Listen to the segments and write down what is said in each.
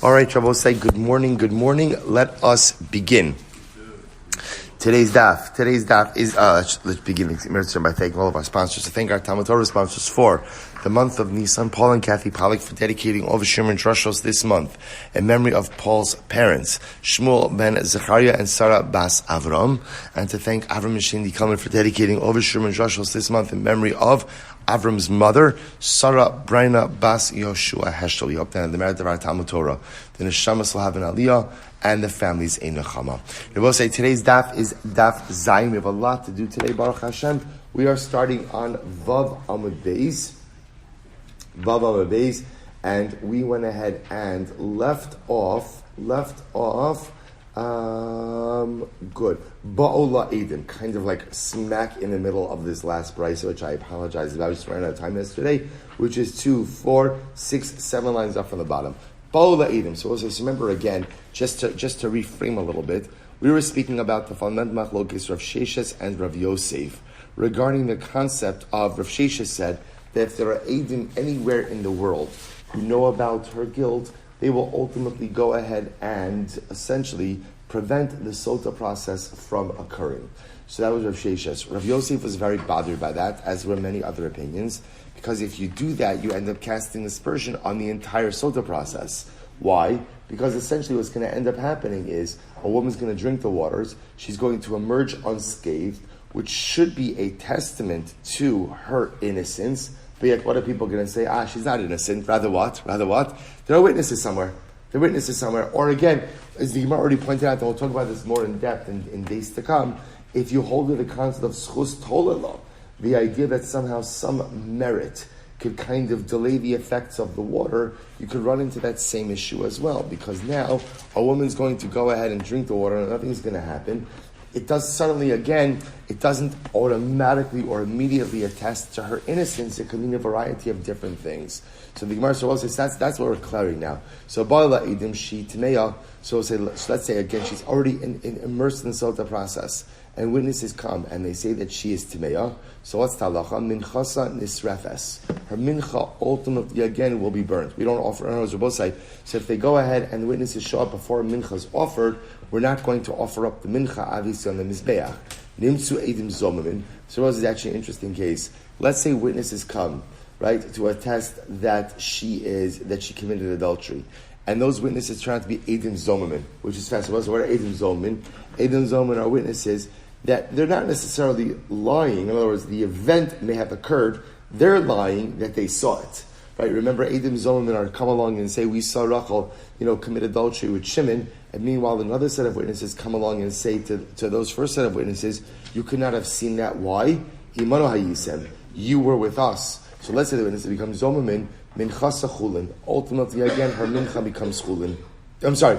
All right, Rabbi, say good morning. Let us begin. Today's daf is, let's begin by thanking all of our sponsors. To thank our Talmud Torah sponsors for the month of Nisan, Paul and Kathy Pollack, for dedicating all the Shimon Drushos this month in memory of Paul's parents, Shmuel ben Zechariah and Sarah bas Avram, and to thank Avram and Shindi Kalman for dedicating all the Shimon Drushos this month in memory of Avram's mother, Sarah Brina bas Yoshua Heshel. We hope that in the merit of our Talmud Torah, the Neshamas will have an Aliyah and the families a Nechama. We will say today's daf is daf Zayin. We have a lot to do today, Baruch Hashem. We are starting on Vav Amud Beis. And we went ahead and left off, good. Ba'ola Edim, kind of like smack in the middle of this last brisa, which I apologize about. I just ran out of time yesterday, which is 2, 4, 6, 7 lines up from the bottom. Ba'ola Edim. So remember again, just to reframe a little bit, we were speaking about the fundamental machlokes Rav Sheshes and Rav Yosef regarding the concept of Rav Sheshes said that if there are Edim anywhere in the world who know about her guilt, they will ultimately go ahead and essentially prevent the Sotah process from occurring. So that was Rav Sheshes. Rav Yosef was very bothered by that, as were many other opinions, because if you do that, you end up casting aspersion on the entire Sotah process. Why? Because essentially what's going to end up happening is a woman's going to drink the waters, she's going to emerge unscathed, which should be a testament to her innocence. But yet, what are people going to say? She's not innocent. Rather what? There are witnesses somewhere. Or again, as the Gemara already pointed out, and we'll talk about this more in depth in days to come, if you hold to the concept of schus tolala, the idea that somehow some merit could kind of delay the effects of the water, you could run into that same issue as well. Because now, a woman's going to go ahead and drink the water and nothing's going to happen. It doesn't automatically or immediately attest to her innocence. It could mean a variety of different things. So the Gemara says that's what we're clearing now. So Ba'ala Edim she Tmeya. So let's say again she's already immersed in the Sotah process, and witnesses come and they say that she is Tmeya. So what's talacha? Minchasa nisrefes. Her mincha ultimately again will be burnt. We don't offer as both say. So if they go ahead and the witnesses show up before mincha is offered, we're not going to offer up the mincha obviously on the mizbeach. Nimtzu edim zomamin. So this is actually an interesting case. Let's say witnesses come, right, to attest that she committed adultery. And those witnesses turn out to be edim zomamin, which is fast. So what are edim zomamin? Edim zomamin are witnesses that they're not necessarily lying. In other words, the event may have occurred. They're lying that they saw it. Right? Remember, edim zomamin are come along and say, we saw Rachel, commit adultery with Shimon. And meanwhile, another set of witnesses come along and say to those first set of witnesses, you could not have seen that. Why? Imanu hayisem. You were with us. So let's say the witnesses become zomamin, minchasa chulin. Ultimately, again, her mincha becomes chulin. I'm sorry.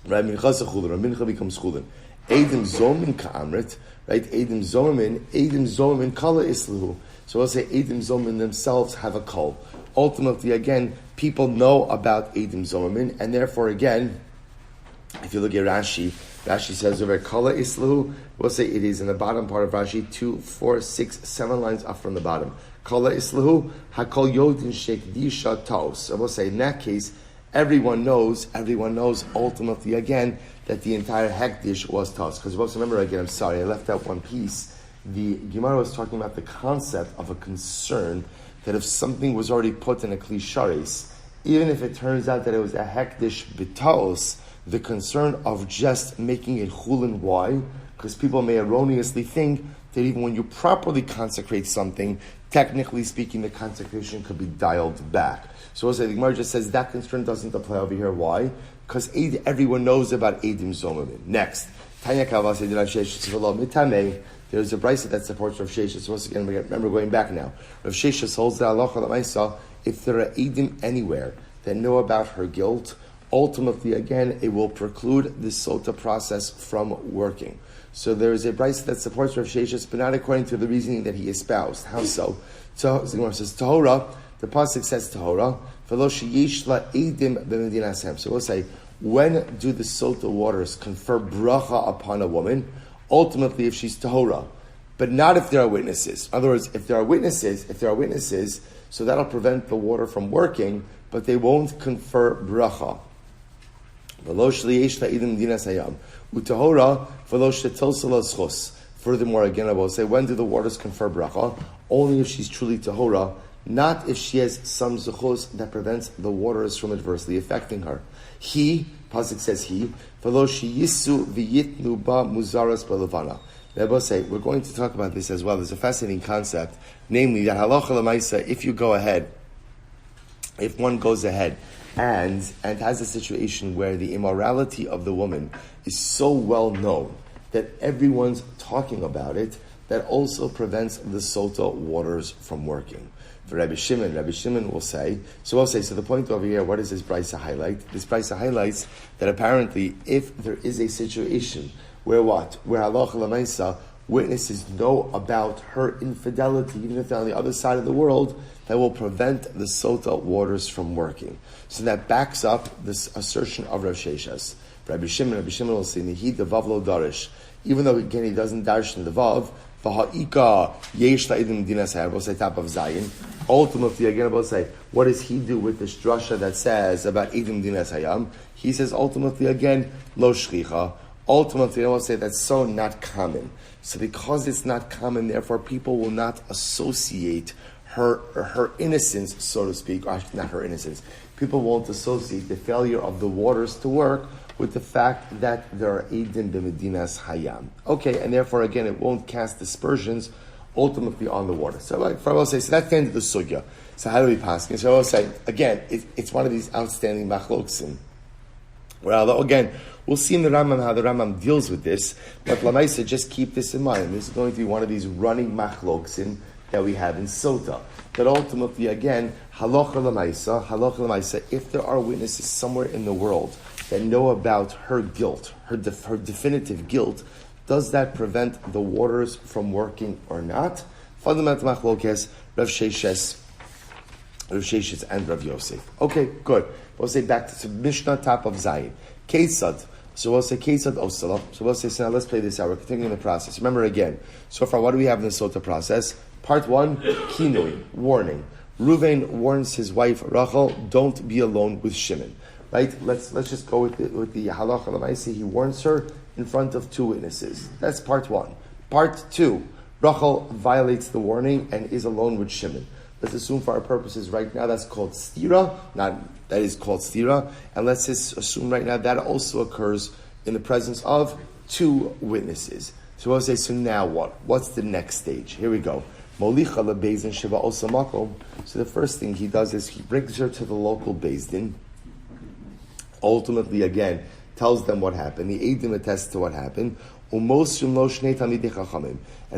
Right? Minchasa chulin. Her mincha becomes chulin. Edim zomin ka'amrit. Right? Edim zomin kala isluhu. So we'll say Edim zomin themselves have a kol. Ultimately, again, people know about Edim zomin, and therefore, again, if you look at Rashi says over Kala Islu, we'll say it is in the bottom part of Rashi, 2, 4, 6, 7 lines up from the bottom. Kala Islu, Hakol Yodin Shekdisha Taos. So we'll say in that case, everyone knows ultimately again that the entire Hekdish was Taos. Because also remember again, I'm sorry, I left out one piece. The Gemara was talking about the concept of a concern that if something was already put in a Klisharis, even if it turns out that it was a Hekdish Bitaos, the concern of just making it chulin. Why? Because people may erroneously think that even when you properly consecrate something, technically speaking, the consecration could be dialed back. So the Gemara just says that concern doesn't apply over here. Why? Because everyone knows about Edim Zomamin. Next, Tanya Kavas Mitame. There's a brisa that supports Rav Sheshes. Once again, remember going back now. Rav Sheshes holds that halacha l'maisa. If there are Edim anywhere that know about her guilt, ultimately, again, it will preclude the Sotah process from working. So there is a brisa that supports Rav Sheshes, but not according to the reasoning that he espoused. How so? So the Gemara says, Tahora, the pasuk says Tahora, v'lo sheyesh la edim b'medinasem. So we'll say, when do the Sotah waters confer bracha upon a woman? Ultimately, if she's Tahora, but not if there are witnesses. In other words, if there are witnesses, so that'll prevent the water from working, but they won't confer bracha. Furthermore, again, I will say, when do the waters confer bracha? Only if she's truly tahora, not if she has some zechus that prevents the waters from adversely affecting her. He, Pasuk says he, yisu v'yitnu ba muzaras b'levana. Rabbi say, we're going to talk about this as well. There's a fascinating concept, namely that halacha l'maisa, if one goes ahead and has a situation where the immorality of the woman is so well known that everyone's talking about it, that also prevents the Sotah waters from working. For Rabbi Shimon will say, so the point over here, what does this brisa highlight? This brisa highlights that apparently if there is a situation where halacha l'maisa, witnesses know about her infidelity, even if they're on the other side of the world, that will prevent the Sotah waters from working. So that backs up this assertion of Rav Sheshas. Rabbi Shimon will say, Nihi devav lo darish. Even though, again, he doesn't darish in the vav, v'ha'ika yesh la'idim dinas hayar, we'll say top of Zayin. Ultimately, again, we'll say, what does he do with this drasha that says about idim dinas hayam? He says, ultimately, again, lo shlicha. Ultimately, I will say that's so not common. So because it's not common, therefore, people will not associate her innocence, so to speak, or actually not her innocence. People won't associate the failure of the waters to work with the fact that there are Eidim b'Medinas Hayam. Okay, and therefore, again, it won't cast dispersions ultimately on the water. So, like I will say, so that's the end of the sugya. So how do we pass? So I will say, again, it's one of these outstanding machloksim. Well, again, we'll see in the Rambam how the Rambam deals with this, but Lamaisa, just keep this in mind. This is going to be one of these running machloksim that we have in Sotah. That ultimately, again, halacha l'maisa, if there are witnesses somewhere in the world that know about her guilt, her definitive guilt, does that prevent the waters from working or not? Fundamental machlokes, Rav Sheshes and Rav Yosef. Okay, good. We'll say back to Mishnah, top of Zayin. Kesad. So we'll say Kesad Osala. So we'll say, so now let's play this out. We're continuing the process. Remember again, so far, what do we have in the Sotah process? Part 1, Kinui, warning. Reuven warns his wife Rachel, don't be alone with Shimon. Right? Let's just go with the halacha l'maisa. He warns her in front of 2 witnesses. That's part 1. Part 2, Rachel violates the warning and is alone with Shimon. Let's assume for our purposes right now that's called stira. That is called stira. And let's just assume right now that also occurs in the presence of 2 witnesses. So we'll say, so now what? What's the next stage? Here we go. Molicha lebezdin shiva osa makom. So the first thing he does is he brings her to the local bezdin. Ultimately, again, tells them what happened. The Eidim attests to what happened. And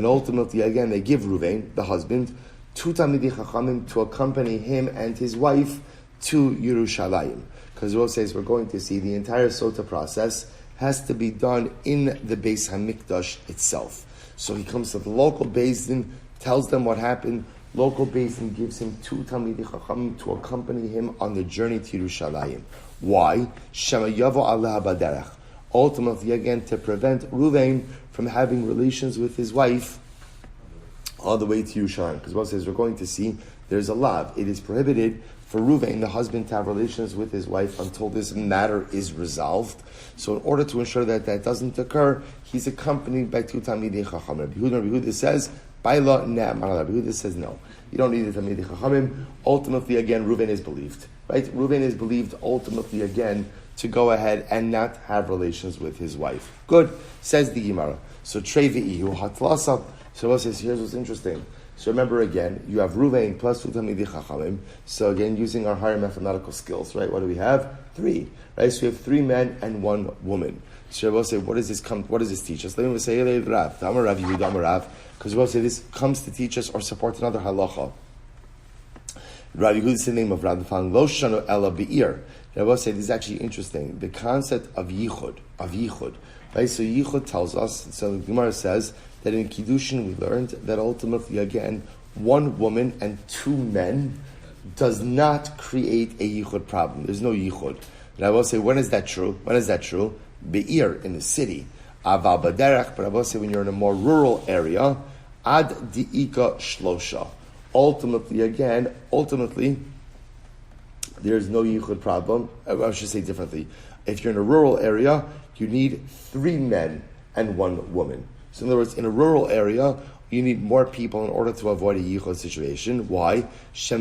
ultimately, again, they give Ruvain, the husband, 2 Talmidei Chachamim to accompany him and his wife to Yerushalayim. Because Rav says we're going to see the entire Sotah process has to be done in the Beis HaMikdash itself. So he comes to the local Beis Din, tells them what happened. Local Beis Din gives him 2 Talmidei Chachamim to accompany him on the journey to Yerushalayim. Why? Shema Yavo Allah Baderach. Ultimately, again, to prevent Ruvain from having relations with his wife all the way to Yerushalayim. Because what says we're going to see there's a law. It is prohibited for Ruvain, the husband, to have relations with his wife until this matter is resolved. So in order to ensure that that doesn't occur, he's accompanied by 2 Talmidei Chachamim. Rabbi Yehuda says, Baila Ne'am. Rabbi Yehuda says, no. You don't need the Talmidei Chachamim. Ultimately, again, Ruvain is believed. Right? Ruvain is believed, ultimately, again, to go ahead and not have relations with his wife. Good. Says the Gemara. So, Trei V'ihu Hatlasa. So, what says, here's what's interesting. So remember again, you have Ruvain plus 2 Talmidei Chachamim. So again, using our higher mathematical skills, right? What do we have? 3. Right? So we have 3 men and 1 woman. So we'll say, what does this teach us? Let me say, Rav, Rav, Yehuda, Rav, because we'll say this comes to teach us or support another halacha. Rabbi Yehuda is the name of Rav, the following, Lo Shanu Ela Be'ir. I will say this is actually interesting. The concept of yichud. Right? So yichud tells us, so the Gemara says, that in Kiddushin we learned that ultimately, again, 1 woman and 2 men does not create a yichud problem. There's no yichud. And I will say, when is that true? Be'ir, in the city. Aval baderech, but I will say when you're in a more rural area, ad di'ika shlosha. Ultimately, there's no yichud problem. I should say differently. If you're in a rural area, you need 3 men and 1 woman. So in other words, in a rural area, you need more people in order to avoid a yichud situation. Why? Because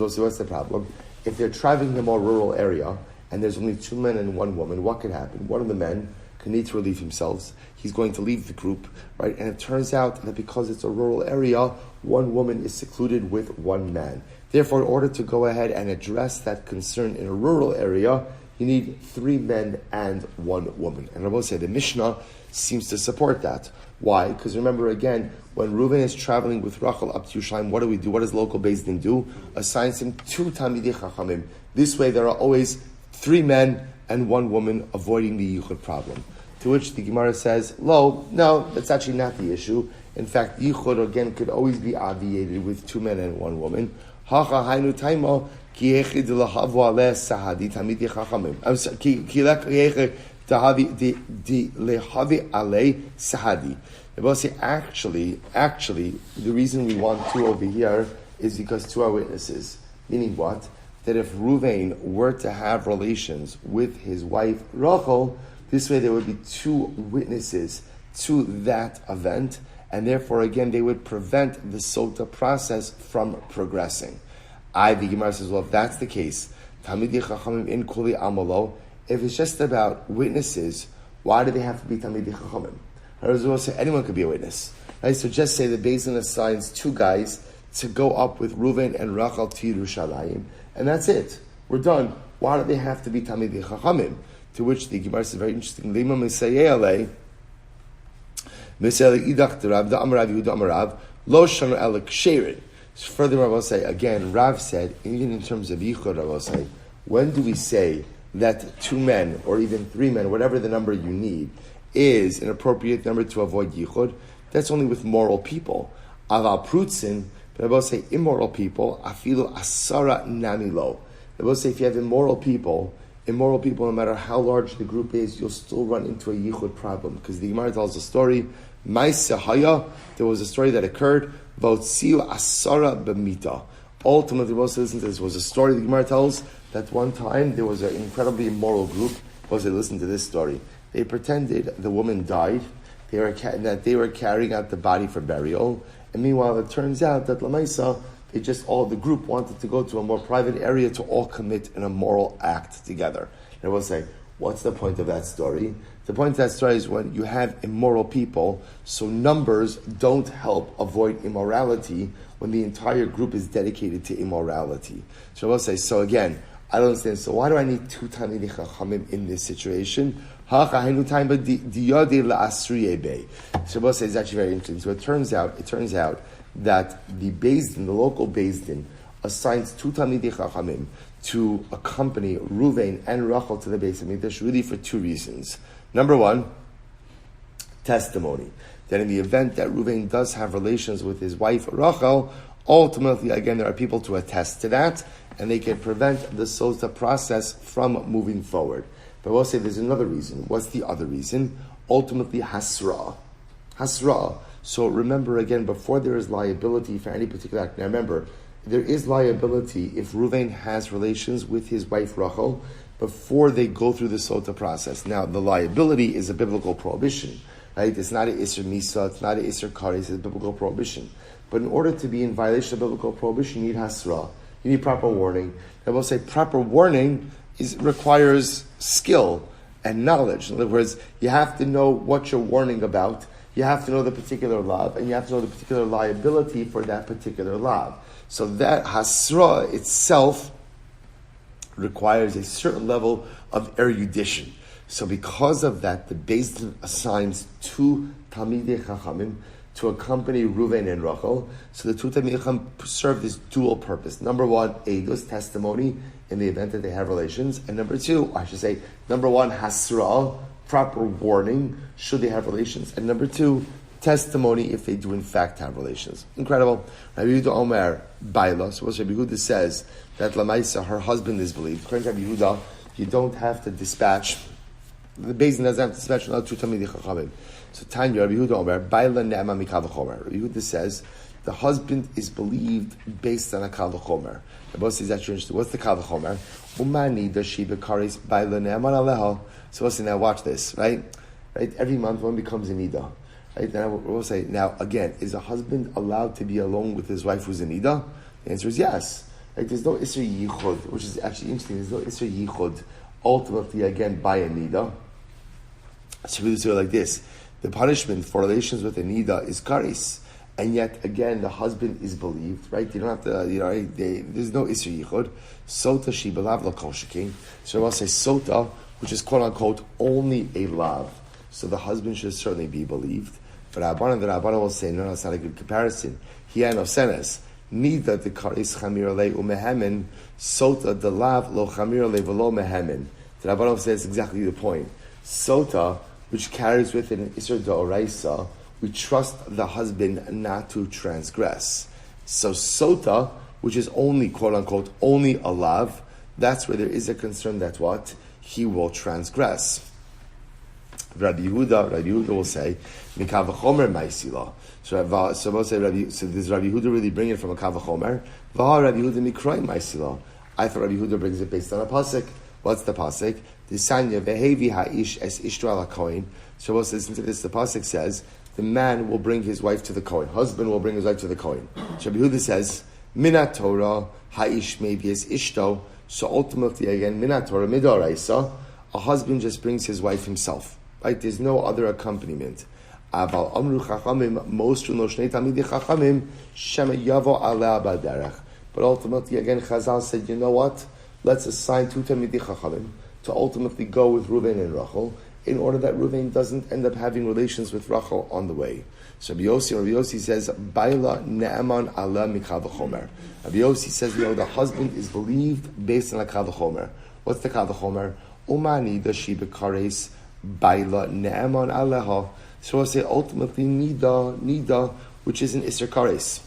what's the problem? If they're traveling in a more rural area and there's only 2 men and 1 woman, what could happen? One of the men can need to relieve himself. He's going to leave the group, right? And it turns out that because it's a rural area, 1 woman is secluded with 1 man. Therefore, in order to go ahead and address that concern in a rural area, you need 3 men and 1 woman. And Rabbi said the Mishnah seems to support that. Why? Because remember again, when Reuven is traveling with Rachel up to Yerushalayim, what do we do? What does local Beis Din do? Assigns him 2 Talmidei Chachamim. This way there are always 3 men and 1 woman, avoiding the yichud problem. To which the Gemara says, no, that's actually not the issue. In fact, yichud again could always be obviated with 2 men and 1 woman. Hacha hainu taimo ki echid lehavu aleh sahadi tamidei chachamim. Ki lehavi aleh sahadi. They say actually, the reason we want 2 over here is because 2 are witnesses. Meaning what? That if Ruvain were to have relations with his wife Rachel, this way there would be 2 witnesses to that event, and therefore again they would prevent the Sotah process from progressing. The Gemara says, well, if that's the case, Talmidei Chachamim in Kuli Amalo, if it's just about witnesses, why do they have to be Talmidei Chachamim? Say anyone could be a witness. Right? So just say the Beis Din assigns 2 guys to go up with Reuven and Rachel to Yerushalayim, and that's it. We're done. Why do they have to be Talmidei Chachamim? To which the Gemara says very interesting. Lema Mesayeh Alei, Mesayeh Idach Rav, the Amarav Yehuda Amarav, Lo Shanu El Ksherin. Further, Rabbi say again. Rav said, even in terms of yichud, Rabbi say, when do we say that 2 men or even 3 men, whatever the number you need, is an appropriate number to avoid yichud? That's only with moral people. Aval prutzin, but Rabbi say immoral people. Afilu asara namilo. Rabbi say if you have immoral people, no matter how large the group is, you'll still run into a yichud problem. Because the Gemara tells a story, Maisahaya, there was a story that occurred, Votziu Asara B'mita. Ultimately, most listen to this, was a story the Gemara tells that one time there was an incredibly immoral group. Listen to this story. They pretended the woman died, that they were carrying out the body for burial, and meanwhile it turns out that Lamaisa, the group wanted to go to a more private area to all commit an immoral act together. And I will say, what's the point of that story? The point of that story is when you have immoral people, so numbers don't help avoid immorality when the entire group is dedicated to immorality. So I will say, so again, I don't understand, so why do I need 2 Talmidei Chachamim in this situation? So I will say it's actually very interesting. So it turns out that the Beis Din, the local Beis Din, assigns 2 Talmidei Chachamim to accompany Ruvain and Rachel to the Beis Hamikdash, really for 2 reasons. Number 1, testimony. That in the event that Ruvain does have relations with his wife Rachel, ultimately, again, there are people to attest to that, and they can prevent the Sotah process from moving forward. But we'll say there's another reason. What's the other reason? Ultimately, Hasra. So remember again, before there is liability for any particular act. Now remember, there is liability if Ruvain has relations with his wife Rachel before they go through the Sotah process. Now, the liability is a biblical prohibition, right? It's not an Isser Misa, it's not an Isser Kari, it's a biblical prohibition. But in order to be in violation of biblical prohibition, you need Hasra. You need proper warning. I will say proper warning requires skill and knowledge. In other words, you have to know what you're warning about. You have to know the particular law, and you have to know the particular liability for that particular law. So that Hasra itself requires a certain level of erudition. So because of that, the Beis Din assigns 2 Talmidei Chachamim to accompany Ruvain and Rachel. So the 2 Talmidei Chachamim serve this dual purpose. Number 1, Eidos, testimony, in the event that they have relations. And number 1, Hasra, proper warning, should they have relations. And number 2, testimony if they do in fact have relations. Incredible. Rabbi Yehuda Omer, Baila, so what Rabbi Yehuda says, that Lamaisa, her husband is believed. According to Rabbi Yehuda, you don't have to dispatch, the Beis Din doesn't have to dispatch another 2 Talmidei Chachamim. So Tanya, Rabbi Yehuda Omer, Baila Ne'ema Mikal V'chomer. Rabbi Yehuda says, the husband is believed based on a kal v'chomer. Rabbi says that's interesting. What's the kal v'chomer? Umani dashi bekaris baila ne'aman aleha. So let's say, now watch this, right? Every month one becomes a nida. Right? Now we'll say, now again, is a husband allowed to be alone with his wife who's a nida? The answer is yes. Right? There's no isser yichud, which is actually interesting. There's no isser yichud ultimately again by a nida. So we say it like this: the punishment for relations with a nida is karis, and yet again the husband is believed. Right? You don't have to. There's no isser yichud. Sotah shibalav lakol shekin. So I'll say sotah, which is quote unquote only a lav. So the husband should certainly be believed. But the Rabbanan will say, no, it's not a good comparison. Here no senes. Neither the karis chamir le umehemen, sotah the lav lo chamir le velo mehemen. The Rabbanan says exactly the point. Sotah, which carries with it an isur d'oraisa, we trust the husband not to transgress. So sotah, which is only, quote unquote, only a lav, that's where there is a concern that what? He will transgress. Rabbi Yehuda will say, "Mikav v'chomer ma'isila." So we'll say, so does Rabbi Yehuda really bring it from a kav v'chomer? V'ha Rabbi Yehuda mikroy ma'isila. I thought Rabbi Yehuda brings it based on a pasuk. What's the pasuk? Disanya vehevi ha'ish es ishto ala kohen. So we'll listen to this. The pasuk says, the man will bring his wife to the kohen. Husband will bring his wife to the kohen. So Rabbi Yehuda says, minat Torah ha'ish maybe es ishto. So ultimately, again, minat Torah midoraisa, a husband just brings his wife himself. Right? There's no other accompaniment. Aval amru chachamim mostru no shnei talmidei chachamim shema yavo aleh baderech. But ultimately, again, Chazal said, you know what? Let's assign two talmidei chachamim to ultimately go with Reuven and Rachel, in order that Reuven doesn't end up having relations with Rachel on the way. So Rabbi Yossi says, Baila ne'eman aleh mikal v'chomer. Rabbi Yossi says, the husband is believed based on a kal v'chomer. What's the kal v'chomer? Umani dashi bekares baila ne'eman aleha. So we'll say ultimately nida, which is an isser kares.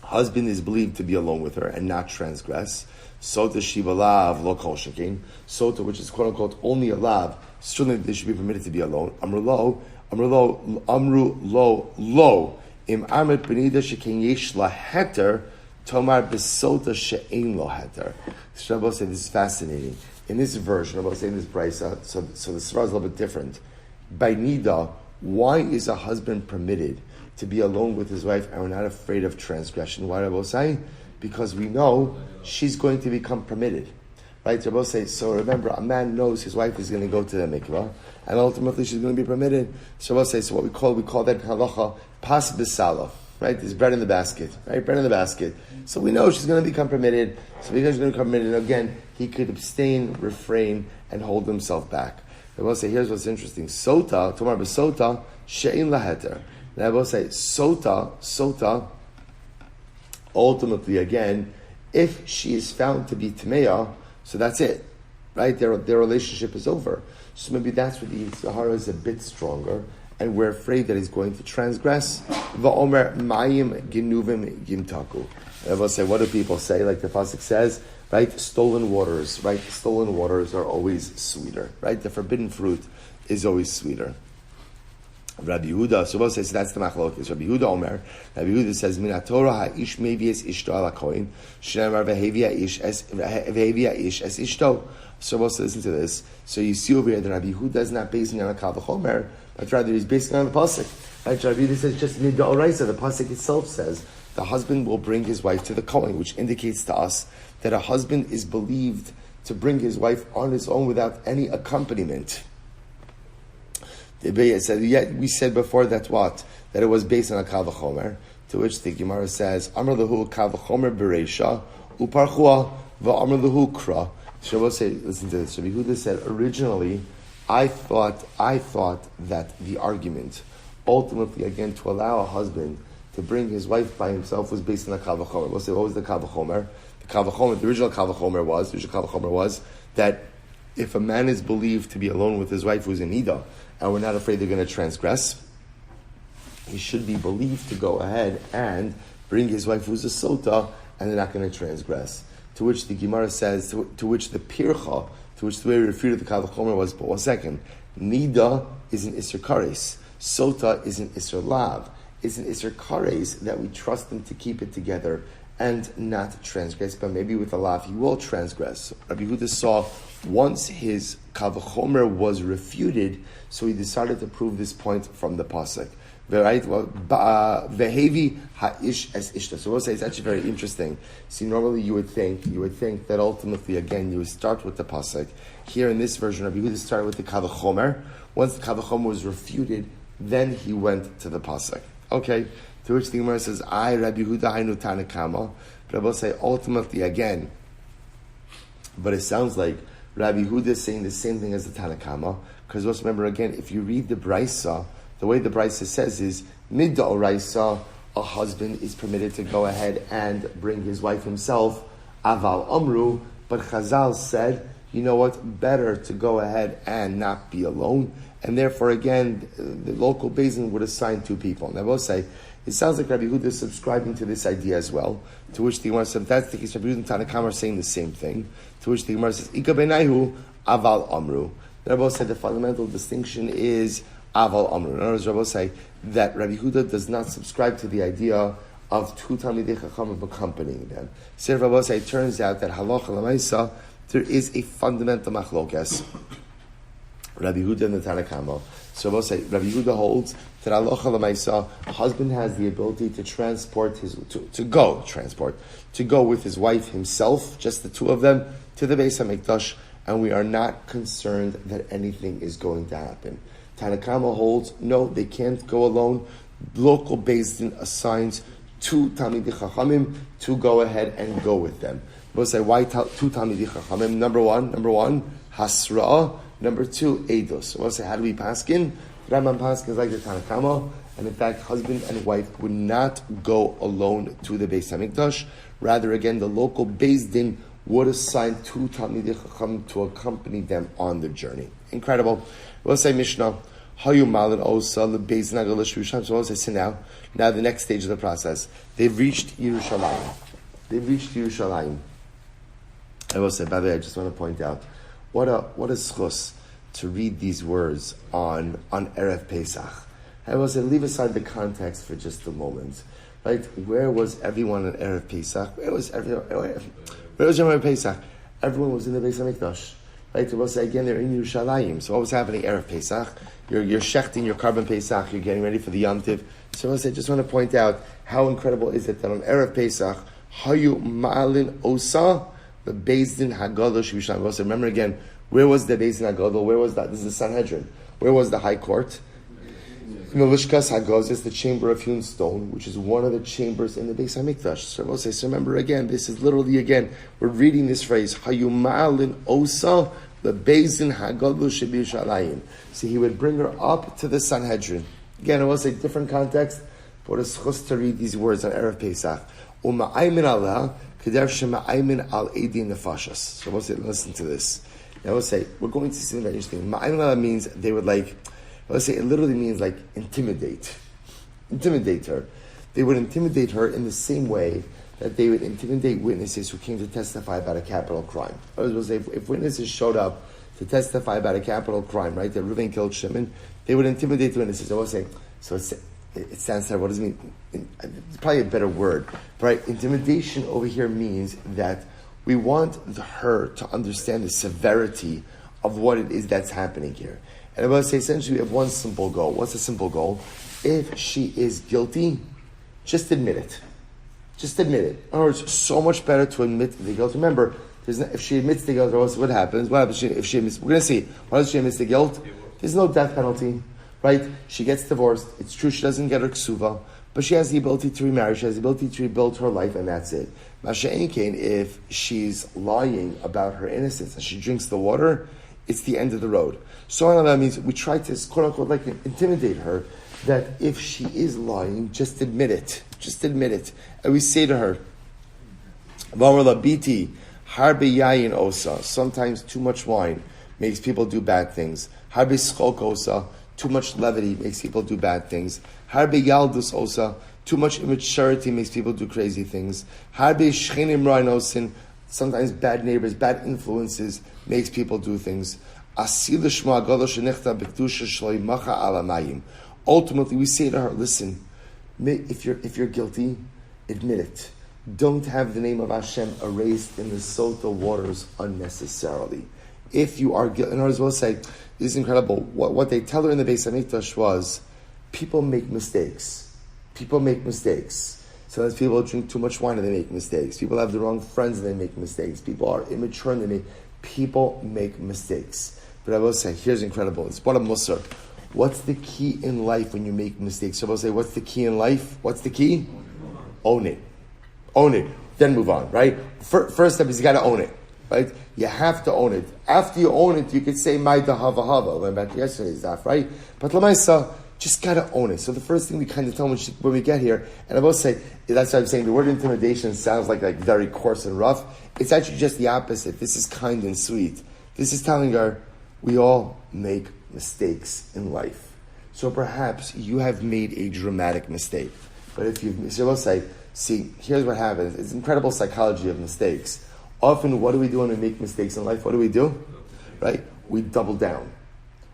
Husband is believed to be alone with her and not transgress. Sotah shibalav lo kol shekin. Sotah, which is quote unquote only a lav, certainly they should be permitted to be alone. Amru lo, im amet benida shekin yesh la heter, tomar besotah she'ein lo heter. So Rabbi said this is fascinating. In this version, Rabbi saying this brisa, so the Sotah is a little bit different. By nida, why is a husband permitted to be alone with his wife and we're not afraid of transgression? Why Rabbi say? Because we know she's going to become permitted. Right? Rabbi say, so remember, a man knows his wife is going to go to the mikvah, and ultimately she's going to be permitted. So Rabbi say, so what we call that halacha, pas b'sala. Right? There's bread in the basket. Right? Bread in the basket. So we know she's going to become permitted. So because she's going to become permitted, again, he could abstain, refrain, and hold himself back. I will say, here's what's interesting. Sotah, tomar b'sotah, she'in laheter. And I will say, sotah, ultimately, again, if she is found to be tameya, so that's it. Right? Their relationship is over. So maybe that's where the Sahara is a bit stronger, and we're afraid that he's going to transgress. Va'omer mayim ginuvim yimtaku. And I will say, what do people say? Like the pasuk says, right? Stolen waters, right? Stolen waters are always sweeter, right? The forbidden fruit is always sweeter. Rabbi Yehuda, so we'll say, so that's the machlokes. Rabbi Yehuda Omer. Rabbi Yehuda says, Min Torah ha'ish mevies ishto ala kohen, shenemar v'hevia ish es ishto. So we'll listen to this. So you see over here that Rabbi Yehuda is not basing on a kal v'chomer, but rather he's basing on the pasuk. Right? Rabbi Yehuda says just mid'oraisa. The pasuk itself says the husband will bring his wife to the kohen, which indicates to us that a husband is believed to bring his wife on his own without any accompaniment. Yet we said before that what? That it was based on a kal v'chomer, to which the Gemara says, Amr lehu kal v'chomer bereisha, uparchua v'amr lehu kra. So we'll say, listen to this. Rabbi Yehuda said, originally, I thought that the argument, ultimately, again, to allow a husband to bring his wife by himself was based on a kal v'chomer. We'll say, what was the kal v'chomer? The original kal v'chomer was that if a man is believed to be alone with his wife who's in nida, and we're not afraid they're going to transgress, he should be believed to go ahead and bring his wife who's a sotah, and they're not going to transgress. To which the Gemara says, to which the pircha, to which the way we referred to the kal v'chomer was, but 1 second, nida is an isser kares, sotah is an isser lav. is an Isser Kares that we trust him to keep it together and not transgress, but maybe with a lav he will transgress. Rabbi Yehuda saw once his Kavachomer was refuted, so he decided to prove this point from the pasuk. Right? Well, vehevi ha'ish es ishta. So we'll say it's actually very interesting. See, normally you would think that ultimately, again, you would start with the pasuk. Here in this version, Rabbi Yehuda started with the Kavachomer. Once the Kavachomer was refuted, then he went to the pasuk. Okay. To which the Gemara says, "I Rabbi Yehuda hainu tanakama." But I will say ultimately again. But it sounds like Rabbi Yehuda is saying the same thing as the Tanakama, because let's remember again, if you read the Brisa, the way the Brisa says is midda oraisa, a husband is permitted to go ahead and bring his wife himself. Aval amru, but Chazal said, you know what, better to go ahead and not be alone, and therefore again, the local basin would assign two people. And I will say, it sounds like Rabbi Yehuda is subscribing to this idea as well. To which the Gemara says, if that's the case, Rabbi Yehuda and Tanakama are saying the same thing. To which the Gemara says, Ika benaihu aval amru. The Rabbi said the fundamental distinction is aval amru. In other words, Rabbi say that Rabbi Yehuda does not subscribe to the idea of two Talmidei Chachamim accompanying them. So Rabbi say it turns out that halacha l'maisa there is a fundamental machlokas. Rabbi Yehuda and the Tanakama. So we'll say Rabbi Yehuda holds that halacha l'maisa, a husband has the ability to transport to go with his wife himself, just the two of them, to the Beis HaMikdash, and we are not concerned that anything is going to happen. Tanakama holds no, they can't go alone. Local Beis Din assigns two Talmidei Chachamim to go ahead and go with them. We'll say why two Talmidei Chachamim? Number one, Hasra'ah. Number two, Eidos. So we'll say, how do we paskin? Rambam paskin is like the Tanakama, and in fact, husband and wife would not go alone to the Beis HaMikdash. Rather, again, the local Beis Din would assign two Talmidei Chacham to accompany them on the journey. Incredible. We'll say Mishnah, Hayu Malin Osa, the Beis Din Agalish Yerushalayim. So we'll say, now the next stage of the process. They've reached Yerushalayim. I will say, by the way, I just want to point out, what a schus to read these words on Erev Pesach. I will say, leave aside the context for just a moment. Right? Where was everyone on Erev Pesach? Where was everyone on Pesach? Everyone was in the Beis HaMikdash. Right? I will say, again, they're in Yerushalayim. So what was happening Erev Pesach? You're shechting your carbon Pesach, you're getting ready for the Yom Tiv. So I will say, I just want to point out how incredible is it that on Erev Pesach, Hayu Ma'alin Osa, the Beis Din Haggadah Yerushalayim. Also, remember again, where was the Beis Din Haggadah? Where was that? This is the Sanhedrin. Where was the High Court? In the Lishkas Haggadah is the chamber of hewn stone, which is one of the chambers in the Beis HaMikdash. So we'll say, so remember again, this is literally again, we're reading this phrase, Hayumalin Osa, the Beis Din Haggadah Yerushalayim. So he would bring her up to the Sanhedrin. Again, I will say different context, but it's chus to read these words on Erev Pesach. Uma'aymin Allah. So we'll say, listen to this. Now we'll say, we're going to see something very interesting. Ma'ayim means they would let's say it literally means intimidate her. They would intimidate her in the same way that they would intimidate witnesses who came to testify about a capital crime. I was say, if witnesses showed up to testify about a capital crime, right, that Reuven killed Shimon, they would intimidate the witnesses. I will say, so it sounds terrible. What does it mean? It's probably a better word. Right? Intimidation over here means that we want her to understand the severity of what it is that's happening here. And I'm going to say essentially we have one simple goal. What's the simple goal? If she is guilty, just admit it. Just admit it. In other words, so much better to admit the guilt. Remember, if she admits the guilt, what happens? What happens if she admits? We're going to see. What does she admit the guilt? There's no death penalty. Right? She gets divorced. It's true she doesn't get her ksuva, but she has the ability to remarry. She has the ability to rebuild her life, and that's it. Masha'en Kain, if she's lying about her innocence and she drinks the water, it's the end of the road. So that means we try to, quote unquote, intimidate her, that if she is lying, just admit it. Just admit it. And we say to her, biti, harbe yayin osa. Sometimes too much wine makes people do bad things. Harbe schok osa. Too much levity makes people do bad things. Harbe yaldus osa. Too much immaturity makes people do crazy things. Harbe shchenim ra'inosin. Sometimes bad neighbors, bad influences makes people do things. Ultimately, we say to her, listen, If you're guilty, admit it. Don't have the name of Hashem erased in the Sotah waters unnecessarily. If you are guilty, in other words, we'll say, this is incredible. What they tell her in the Beis Hamikdash was, people make mistakes. People make mistakes. Sometimes people drink too much wine and they make mistakes. People have the wrong friends and they make mistakes. People are immature and people make mistakes. But I will say, here's incredible. It's what a musar. What's the key in life when you make mistakes? So I will say, what's the key in life? What's the key? Own it. Own it. Then move on, right? First step is you got to own it, right? You have to own it. After you own it, you could say, my dahava hava. Went back to yesterday's daf, right? But lamaisa, just got to own it. So the first thing we kind of tell them when we get here, and I will say, that's what I'm saying, the word intimidation sounds like very coarse and rough. It's actually just the opposite. This is kind and sweet. This is telling her, we all make mistakes in life. So perhaps you have made a dramatic mistake. But if you've, so we'll say, see, here's what happens. It's incredible psychology of mistakes. Often, what do we do when we make mistakes in life? What do? Right? We double down.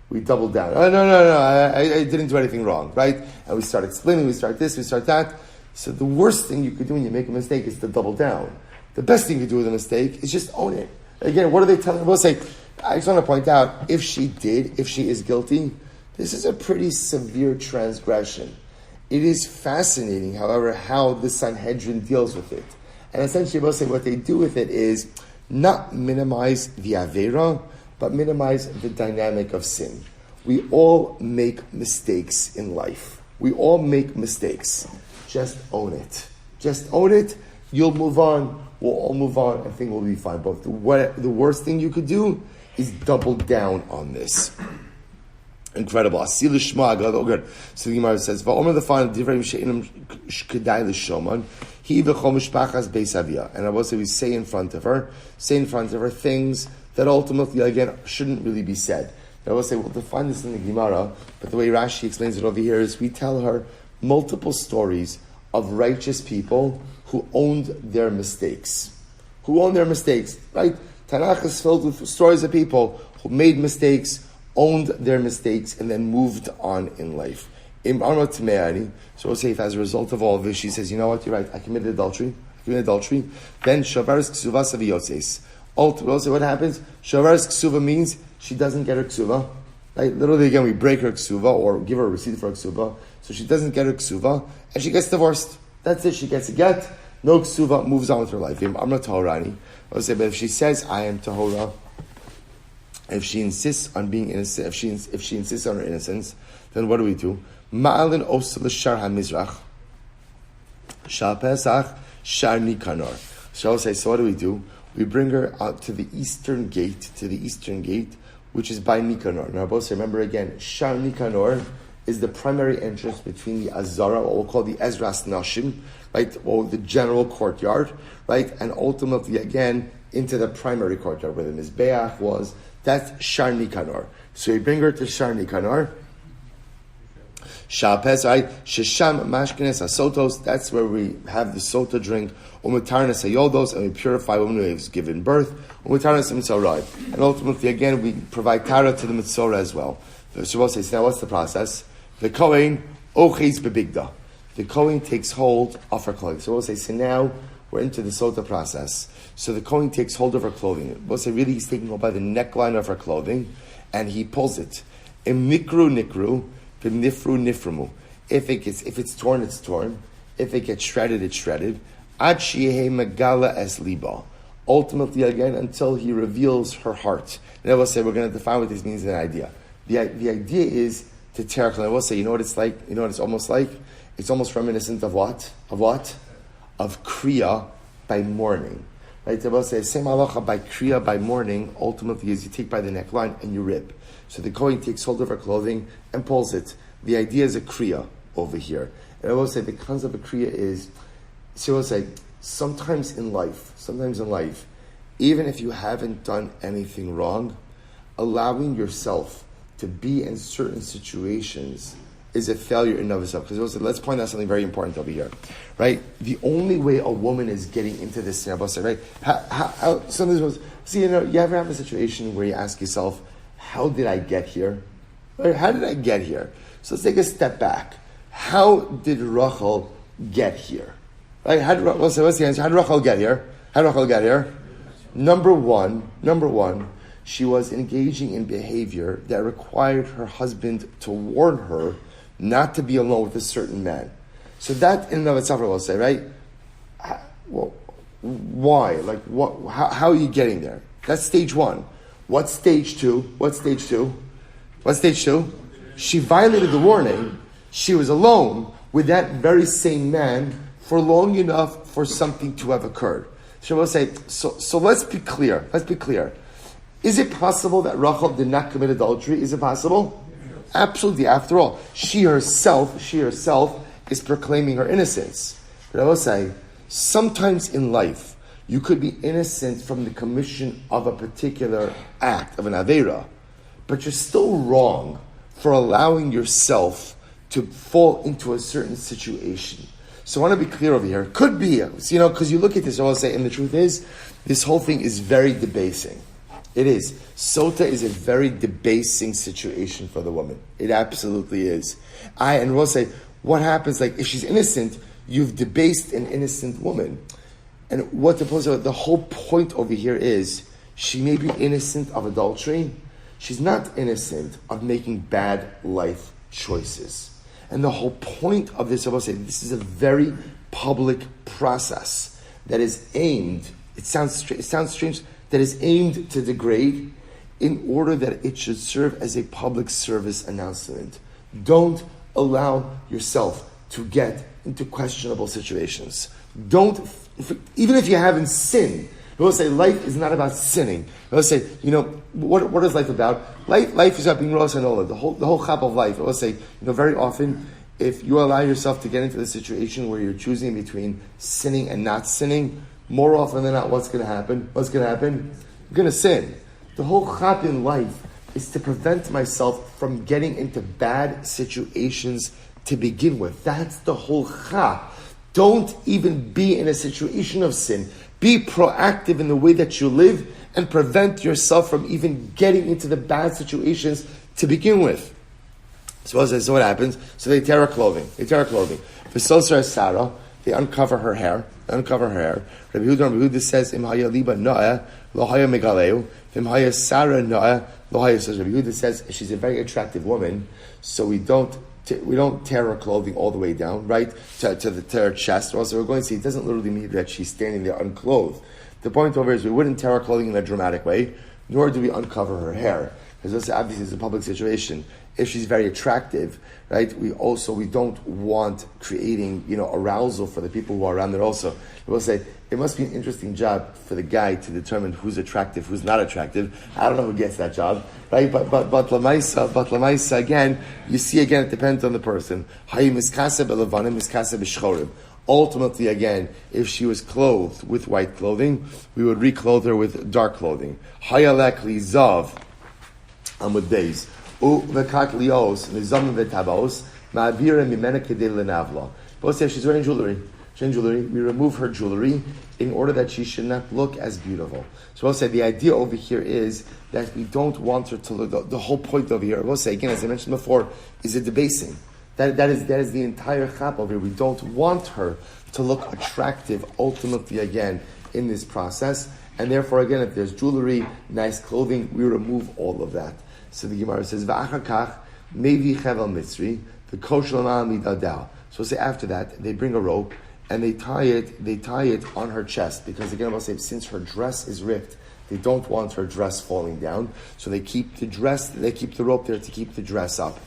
We double down. Oh, no, I didn't do anything wrong, right? And we start explaining, we start this, we start that. So the worst thing you could do when you make a mistake is to double down. The best thing you could do with a mistake is just own it. Again, what are they telling? We'll say, I just want to point out, if she is guilty, this is a pretty severe transgression. It is fascinating, however, how the Sanhedrin deals with it. And essentially, we'll say what they do with it is not minimize the Avera, but minimize the dynamic of sin. We all make mistakes in life. We all make mistakes. Just own it. Just own it. You'll move on. We'll all move on. I think we'll be fine. But the worst thing you could do is double down on this. Incredible. Asil Shmuel. Good. So the Gemara says, "Va'omer the final divrei she'inam kedai l'shoman he v'chol mishpachas beis avia." And I will say, we say in front of her things that ultimately, again, shouldn't really be said. I will say, we'll define this in the Gemara, but the way Rashi explains it over here is we tell her multiple stories of righteous people who owned their mistakes. Right? Tanakh is filled with stories of people who made mistakes, owned their mistakes, and then moved on in life. So we'll say, if as a result of all of this, she says, you know what, you're right, I committed adultery, then Shavaris Ksuva Saviyotses. Ultimately, what happens? Shavaris Ksuva means she doesn't get her Ksuva. Right? Literally, again, we break her Ksuva or give her a receipt for her Ksuva. So she doesn't get her Ksuva, and she gets divorced. That's it, she gets a get, no Ksuva, moves on with her life. I'm not Tahorani. I'll say, but if she says, I am Tahora, if she insists on being innocent, if she insists on her innocence, then what do? Ma'alin osel shar hamizrach, shal pesach shar nikanor. So I'll say, so what do? We bring her out to the eastern gate, which is by Nikanor. Now, both remember again, Shar Nikanor is the primary entrance between the Azara, what we'll call the Ezras Nashim, right, or the general courtyard, right, and ultimately again into the primary courtyard where the Mizbeach was. That's Shar Nikanor. So we bring her to Shar Nikanor. Shapes, right? Shesham mashkines asotos. That's where we have the sotah drink. Umatarnas ayodos, and we purify women who have given birth. Umatarnas mitzorai, and ultimately, again, we provide tara to the mitzorah as well. The Shabbos says, now what's the process? The kohen oches bebigda. The kohen takes hold of her clothing. So we'll say, so now we're into the sotah process. So the kohen takes hold of her clothing. We'll say, really, he's taking hold by the neckline of her clothing, and he pulls it. Nikru. Niframu. If it's torn, it's torn. If it gets shredded, it's shredded. Ad megala es liba. Ultimately, again, until he reveals her heart. And I will say, we're going to define what this means in an idea. The idea is to tear. And I will say, you know what it's like? You know what it's almost like? It's almost reminiscent of what? Of kriya by mourning. Right? I will say, same halacha by kriya by mourning, ultimately is you take by the neckline and you rip. So the kohen takes hold of her clothing and pulls it. The idea is a kriya over here. And I will say the concept of a kriya is, so I will say, sometimes in life, even if you haven't done anything wrong, allowing yourself to be in certain situations is a failure in and of itself. Because let's point out something very important over here, right? The only way a woman is getting into this scenario, right? How sometimes was, see, you ever have a situation where you ask yourself, how did I get here? Right? How did I get here? So let's take a step back. how did Rachel get here? Right? What's the answer? How did Rachel get here? Number one, she was engaging in behavior that required her husband to warn her not to be alone with a certain man. So that in and of itself, I will say, right? Well, why? Like, what? How are you getting there? That's stage one. What's stage two? She violated the warning. She was alone with that very same man for long enough for something to have occurred. So I will say, so let's be clear. Is it possible that Rachel did not commit adultery? Is it possible? Absolutely. After all, she herself is proclaiming her innocence. But I will say, sometimes in life, you could be innocent from the commission of a particular act, of an aveira, but you're still wrong for allowing yourself to fall into a certain situation. So I want to be clear over here. Could be, because you look at this, I will say, and the truth is, this whole thing is very debasing. It is. Sotah is a very debasing situation for the woman. It absolutely is. And we'll say, what happens, like, if she's innocent, you've debased an innocent woman. And the whole point over here is, she may be innocent of adultery, she's not innocent of making bad life choices. And the whole point of this, I will say, this is a very public process that is aimed, it sounds strange, that is aimed to degrade in order that it should serve as a public service announcement. Don't allow yourself to get into questionable situations. Even if you haven't sinned, we'll say life is not about sinning. We'll say, what is life about? Life is about being Rosh Hanola, the whole chap of life. We'll say, very often, if you allow yourself to get into the situation where you're choosing between sinning and not sinning, more often than not, what's going to happen? You're going to sin. The whole chap in life is to prevent myself from getting into bad situations to begin with. That's the whole chap. Don't even be in a situation of sin. Be proactive in the way that you live and prevent yourself from even getting into the bad situations to begin with. So what happens? So they tear her clothing. For Sosar Sarah, they uncover her hair. Rabbi Yehuda says, Im haya liba noah, lo haya megaleu. Im haya Sarah noah, lo haya. So Rabbi Yehuda says she's a very attractive woman, so we don't tear her clothing all the way down, right, to her chest. Also, we're going to see it doesn't literally mean that she's standing there unclothed. The point over is we wouldn't tear her clothing in a dramatic way, nor do we uncover her hair, because this obviously is a public situation. If she's very attractive, right, we don't want creating, arousal for the people who are around there also. We'll say, it must be an interesting job for the guy to determine who's attractive, who's not attractive. I don't know who gets that job, right? But Lamaisa, again, you see again, it depends on the person. Ultimately, again, if she was clothed with white clothing, we would reclothe her with dark clothing. Hayalek li zav, amud days. V'kak lios, nizam v'tabos, ma'avira mimena kedei lenavla. Both say she's wearing jewelry. We remove her jewelry in order that she should not look as beautiful. So we'll say the idea over here is that we don't want her to look. The whole point over here, we'll say again, as I mentioned before, is a debasing. That is the entire chap over here. We don't want her to look attractive. Ultimately, again, in this process, and therefore, again, if there's jewelry, nice clothing, we remove all of that. So the Gemara says, "Va'achakach mevi chevel mitzri the koshlama midadal." So we'll say after that, they bring a rope and they tie it on her chest, because again, I'll say, since her dress is ripped, they don't want her dress falling down. So they keep the rope there to keep the dress up.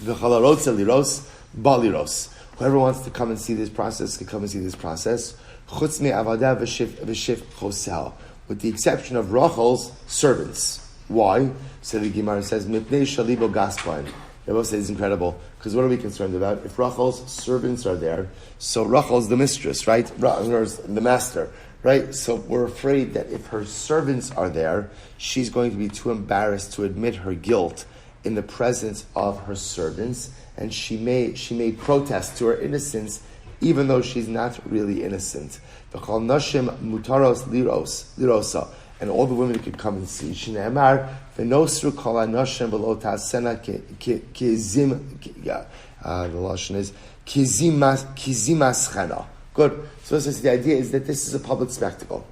V'chalarotza liros baliros. Whoever wants to come and see this process can come and see this process. Chutz me avada v'shif chosel, with the exception of Rachel's servants. Why? So the Gemara says, Mipnei shalibo gaspain. They both say it's incredible, because what are we concerned about? If Rachel's servants are there, so Rachel's the mistress, right? Rachel's the master, right? So we're afraid that if her servants are there, she's going to be too embarrassed to admit her guilt in the presence of her servants, and she may protest to her innocence, even though she's not really innocent. V'chol nashim mutaros lirosa. And all the women could come and see. Shneimar v'nosru kol hanashim below tasena kizim The lashon is kizimas chena. Good. So the idea is that this is a public spectacle.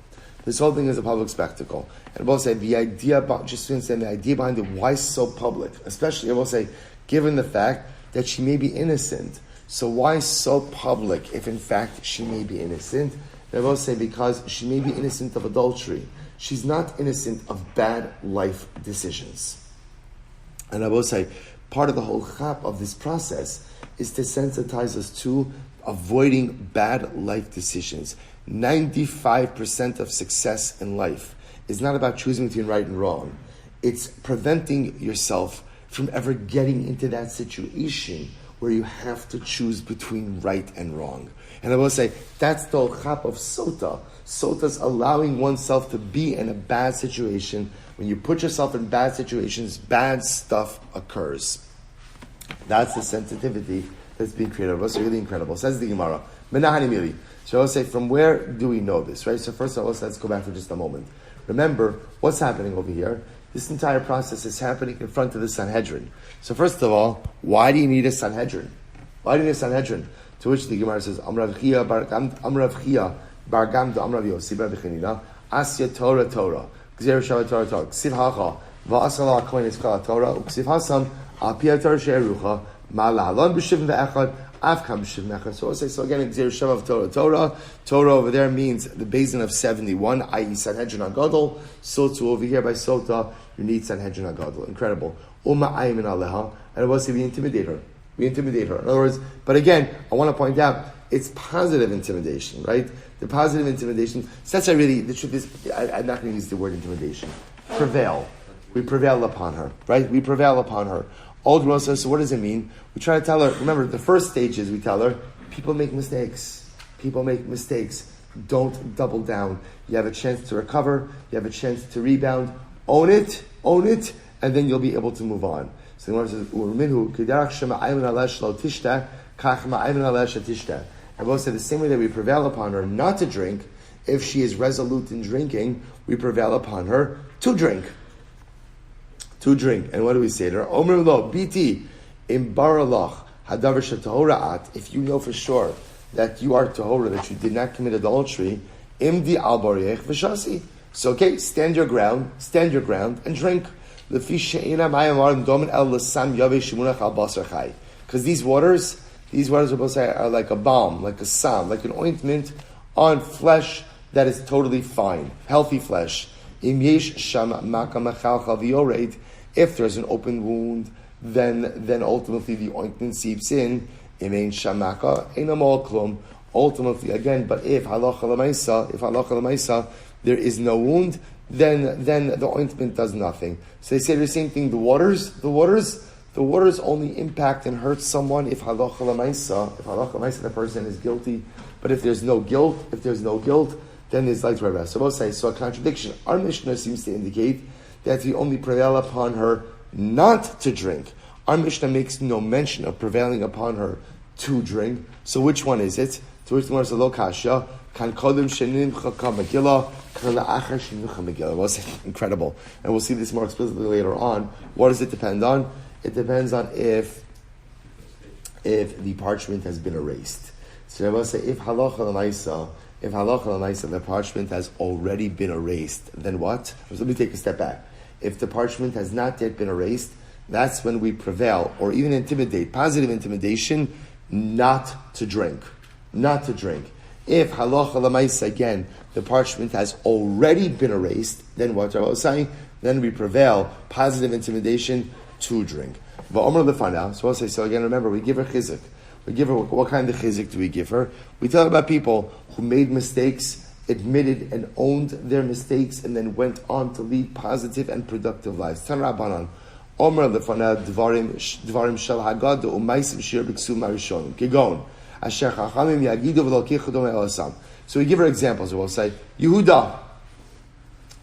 This whole thing is a public spectacle. And I will say the idea about, just to understand the idea behind it, why so public? Especially, I will say, given the fact that she may be innocent. So why so public if in fact she may be innocent? And I will say because she may be innocent of adultery. She's not innocent of bad life decisions. And I will say, part of the whole chap of this process is to sensitize us to avoiding bad life decisions. 95% of success in life is not about choosing between right and wrong. It's preventing yourself from ever getting into that situation where you have to choose between right and wrong. And I will say, that's the whole chap of Sotah. Sotah is allowing oneself to be in a bad situation. When you put yourself in bad situations, bad stuff occurs. That's the sensitivity that's being created. That's really incredible. Says the Gemara. So I will say, from where do we know this, right? So first of all, let's go back for just a moment. Remember, what's happening over here? This entire process is happening in front of the Sanhedrin. So first of all, why do you need a Sanhedrin? Why do you need a Sanhedrin? To which the Gemara says, Amrav Chia bar Gamda Amrav Yossi bar Bechinina Asya Torah Torah Gzer Shavah Torah Torah Ksiv Hacha Va'asala HaKohen Iskala Torah Uksiv Hasam Al Pia Torah She'erucha Ma Lahalon B'Shivim Ve'echad Avkam B'Shivim Ve'echad. So again, Gzer Shavah Torah Torah. Torah over there means the basin of 71, i.e. Sanhedrin HaGadol. So too over here by Sotah, you need Sanhedrin HaGadol. Incredible. Uma Aymin Aleha. And it was we intimidate her. We intimidate her. In other words, but again, I want to point out, it's positive intimidation, right? The positive intimidation. So that's really, the truth is, I'm not going to use the word intimidation. Prevail. We prevail upon her, right? We prevail upon her. Old Rosa, so what does it mean? We try to tell her, remember, the first stage is we tell her, people make mistakes. People make mistakes. Don't double down. You have a chance to recover. You have a chance to rebound. Own it, and then you'll be able to move on. So the Gemara says, "Urminhu kedarach shema ayman alesh lo tishta, kach ma'ayman alesh tishta." And we'll say the same way that we prevail upon her not to drink, if she is resolute in drinking, we prevail upon her to drink. To drink. And what do we say to her? Omer lo biti im baralach hadavar shetahora'at. If you know for sure that you are tahora, that you did not commit adultery, imdi al bariyech v'shasi. So okay, stand your ground, and drink. Because these waters are like a balm, like a salve, like an ointment on flesh that is totally fine, healthy flesh. If there's an open wound, then ultimately the ointment seeps in. Ultimately, again, but if halacha l'maisa, there is no wound, then the ointment does nothing. So they say the same thing. The waters only impact and hurt someone if halacha l'maisa, the person is guilty. But if there's no guilt, then there's like Rabbi. So both say, so a contradiction. Our Mishnah seems to indicate that we only prevail upon her not to drink. Our Mishnah makes no mention of prevailing upon her to drink. So which one is it? To which one is the lo kasha? Kan kodim shenim chaka megillah, kan la'achar shenucha megillah. Well, it's incredible. And we'll see this more explicitly later on. What does it depend on? It depends on if the parchment has been erased. So I will say, if halacha l'maisa, the parchment has already been erased, then what? Let me take a step back. If the parchment has not yet been erased, that's when we prevail, or even intimidate, positive intimidation, not to drink. If halacha l'maisa, again, the parchment has already been erased, then what I was saying, then we prevail, positive intimidation, to drink. So I'll say, so again, remember, we give her chizuk. We give her, what kind of chizuk do we give her? We tell her about people who made mistakes, admitted and owned their mistakes, and then went on to lead positive and productive lives. Tan Rabbanan, Omer lefana dvarim shel hagad u'maisim shir b'ksum marishonim kigon asher chachamim yagidu v'lo kichudom elasam. So we give her examples. We'll say Yehuda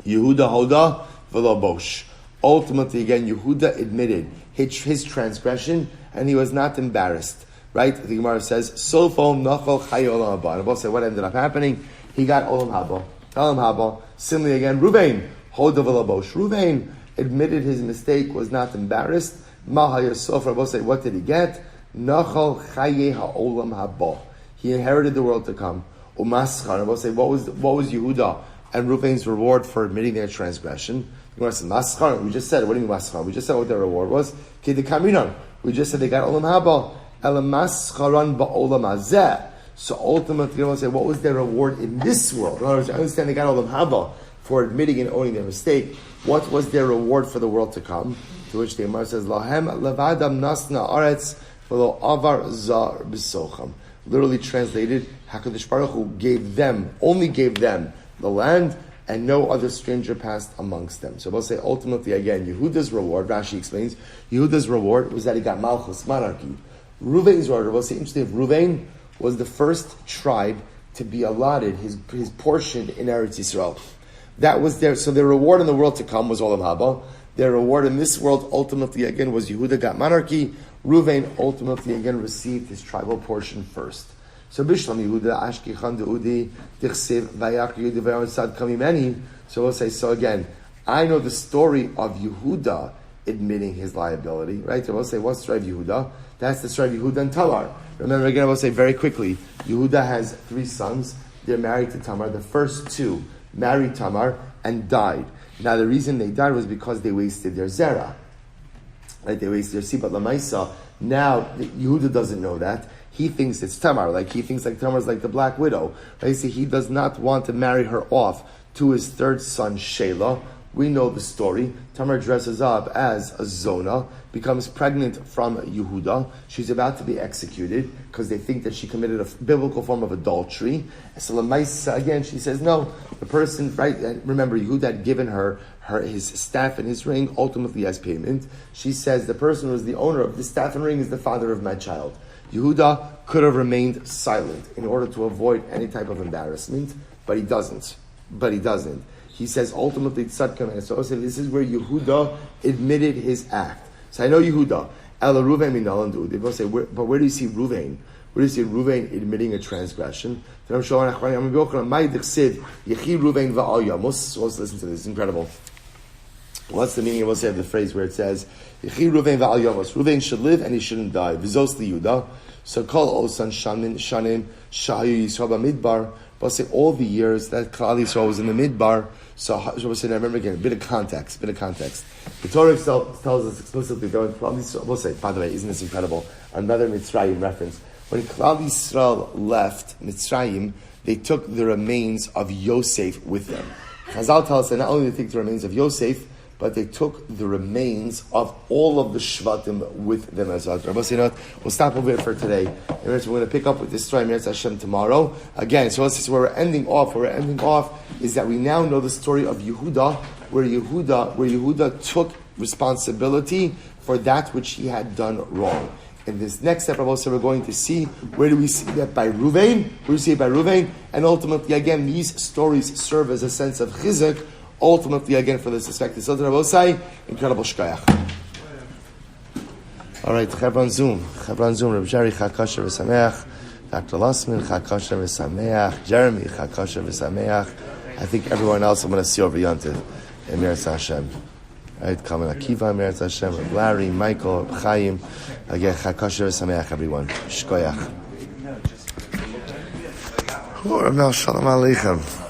hoda v'lo bosh. Ultimately, again, Yehuda admitted his transgression, and he was not embarrassed. Right? The Gemara says, Sofo nachol chay olam haba. And we'll say what ended up happening. He got olam haba. Similarly, again, Ruvain hoda v'lo bosh. Ruvain admitted his mistake, was not embarrassed. Mahaya Sofer, we'll say, what did he get? Nachal chaye ha'olam haba. He inherited the world to come. Umaschar. And we'll say, what was Yehuda and Reuven's reward for admitting their transgression? We just said, what do you mean maschar? We just said what their reward was. We just said they got olam haba. Elamascharan ba'olam hazeh. So ultimately, we'll say, what was their reward in this world? In other words, I understand they got olam haba for admitting and owning their mistake. What was their reward for the world to come? To which the Gemara says, Lahem levadam nasna aretz v'lo avar zar b'socham. Literally translated, HaKadosh Baruch Hu only gave them the land, and no other stranger passed amongst them. So we'll say, ultimately, again, Yehuda's reward, Rashi explains, Yehuda's reward was that he got malchus, monarchy. Reuven's reward, we'll say, interesting, Reuven was the first tribe to be allotted his portion in Eretz Yisrael. That was so their reward in the world to come was Olam Haba. Their reward in this world, ultimately, again, was Yehuda got monarchy. Reuven ultimately, again, received his tribal portion first. So Bishlam Yehuda Ashkichan Deudi Dichsev Vayak Yehuda Vayonsad Kamimeni. So we'll say, so again, I know the story of Yehuda admitting his liability, right? So we'll say, what's the story of Yehuda? That's the story of Yehuda and Tamar. Remember again, I will say very quickly, Yehuda has 3 sons. They're married to Tamar. The first 2 married Tamar and died. Now the reason they died was because they wasted their zera. Right? They wasted their seed, but Lamaisa, now Yehuda doesn't know that. He thinks it's Tamar, he thinks Tamar's like the black widow. Right? So he does not want to marry her off to his 3rd son, Shelah. We know the story. Tamar dresses up as a Zona, becomes pregnant from Yehuda. She's about to be executed because they think that she committed a biblical form of adultery. So Lamaisa, again, she says, no, the person, right, remember, Yehuda had given her his staff and his ring, ultimately as payment. She says, the person who was the owner of the staff and ring is the father of my child. Yehuda could have remained silent in order to avoid any type of embarrassment, but he doesn't. He says ultimately tzadka and so this is where Yehuda admitted his act. So I know Yehuda. Ela Reuven minal and they both say, but where do you see Reuven? Where do you see Reuven admitting a transgression? So let's listen to this. It's incredible. What's the meaning? We'll say of the phrase where it says, Reuven should live and he shouldn't die. Vizos Yehuda. So call Osan Shanim Shahayu Yisrael B'Midbar. We'll say all the years that Klal Yisrael was in the Midbar. So we'll say, remember again, a bit of context. The Torah itself tells us explicitly that when Klal Yisrael, we'll say, by the way, isn't this incredible? Another Mitzrayim reference. When Klal Yisrael left Mitzrayim, they took the remains of Yosef with them. Chazal tells us that not only did they take the remains of Yosef, but they took the remains of all of the Shvatim with them as well. Rabbi, we'll stop over here for today. We're going to pick up with this story Meretz Hashem tomorrow. Again, so this is where we're ending off. Where we're ending off is that we now know the story of Yehuda, where Yehuda took responsibility for that which he had done wrong. In this next step, also we're going to see where do we see that by Reuven? Where do we see it by Reuven? And ultimately, again, these stories serve as a sense of chizuk. Ultimately, again, for the suspected Sotah Rabosai, incredible shkayach. All right, Chevron Zoom, Reb Jerry Chakasha v'Sameach, Dr. Lossman Chakasha v'Sameach, Jeremy Chakasha v'Sameach. I think everyone else I'm going to see over Yontiv in Meretz Hashem. Right, Kamen Akiva, Meretz Hashem, Reb Larry, Michael, Reb Chaim. Again, Chakasha v'Sameach, everyone. Shkoyach. Shalom Aleichem.